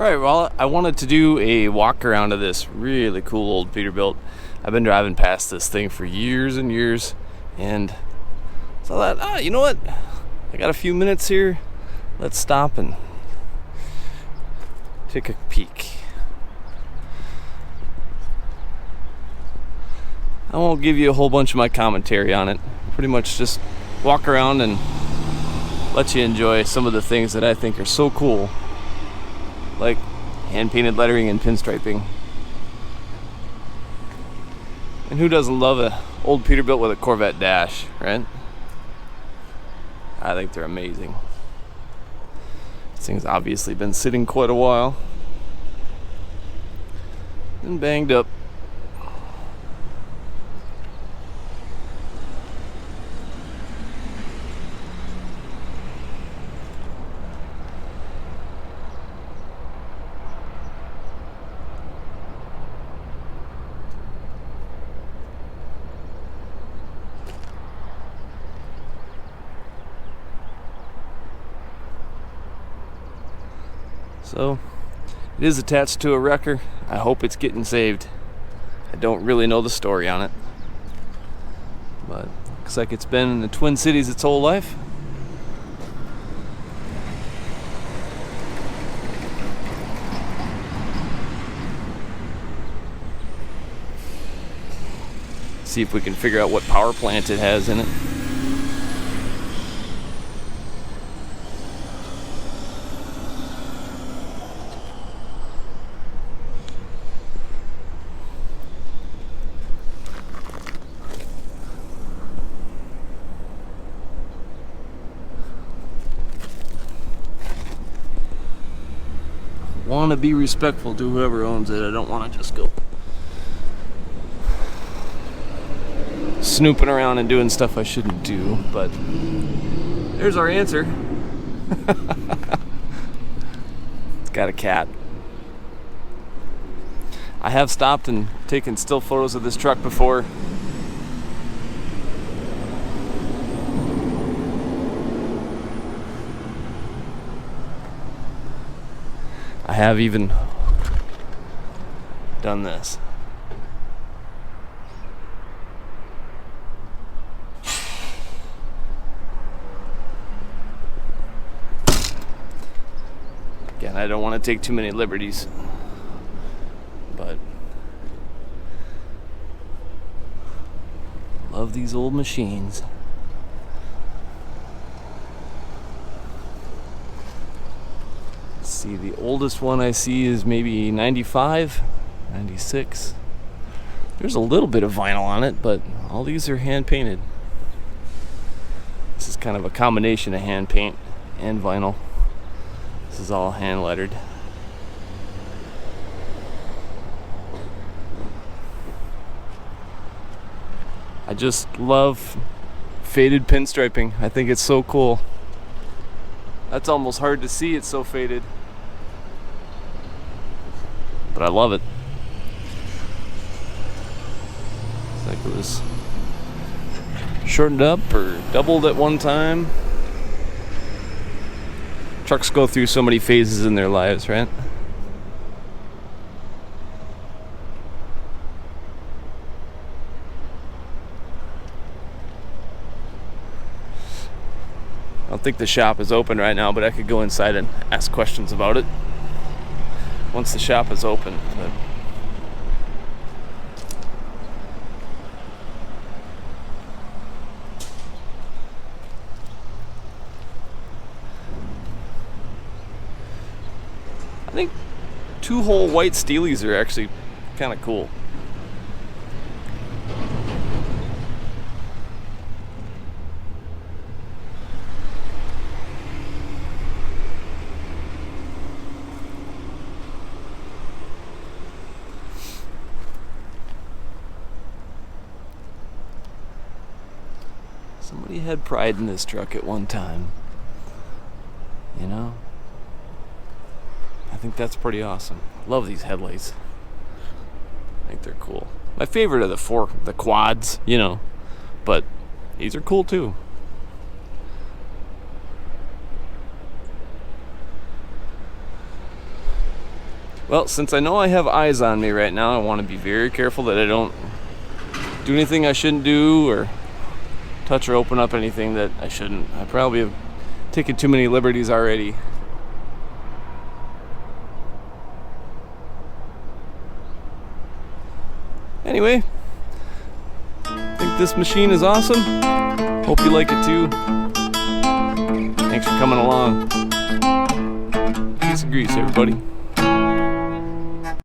Alright, well, I wanted to do a walk around of this really cool old Peterbilt. I've been driving past this thing for years and years, and so I thought, you know what? I got a few minutes here. Let's stop and take a peek. I won't give you a whole bunch of my commentary on it. Pretty much just walk around and let you enjoy some of the things that I think are so cool, like hand-painted lettering and pinstriping. And who doesn't love an old Peterbilt with a Corvette dash, right? I think they're amazing. This thing's obviously been sitting quite a while and banged up. So, it is attached to a wrecker. I hope it's getting saved. I don't really know the story on it, but looks like it's been in the Twin Cities its whole life. See if we can figure out what power plant it has in it. Want to be respectful to whoever owns it. I don't want to just go snooping around and doing stuff I shouldn't do, but there's our answer. It's got a cat. I have stopped and taken still photos of this truck before. I have even done this. Again, I don't want to take too many liberties, but love these old machines. See, the oldest one I see is maybe 95, 96. There's a little bit of vinyl on it, but all these are hand painted. This is kind of a combination of hand paint and vinyl. This is all hand lettered. I just love faded pinstriping. I think it's so cool. That's almost hard to see, it's so faded. But I love it. It's like it was shortened up or doubled at one time. Trucks go through so many phases in their lives, right? I don't think the shop is open right now, but I could go inside and ask questions about it once the shop is open. But I think 2-hole white steelies are actually kind of cool. Somebody had pride in this truck at one time, you know? I think that's pretty awesome. Love these headlights. I think they're cool. My favorite are the quads, you know, but these are cool too. Well, since I know I have eyes on me right now, I want to be very careful that I don't do anything I shouldn't do or touch or open up anything that I shouldn't. I probably have taken too many liberties already. Anyway, I think this machine is awesome. Hope you like it too. Thanks for coming along. Peace and grease, everybody.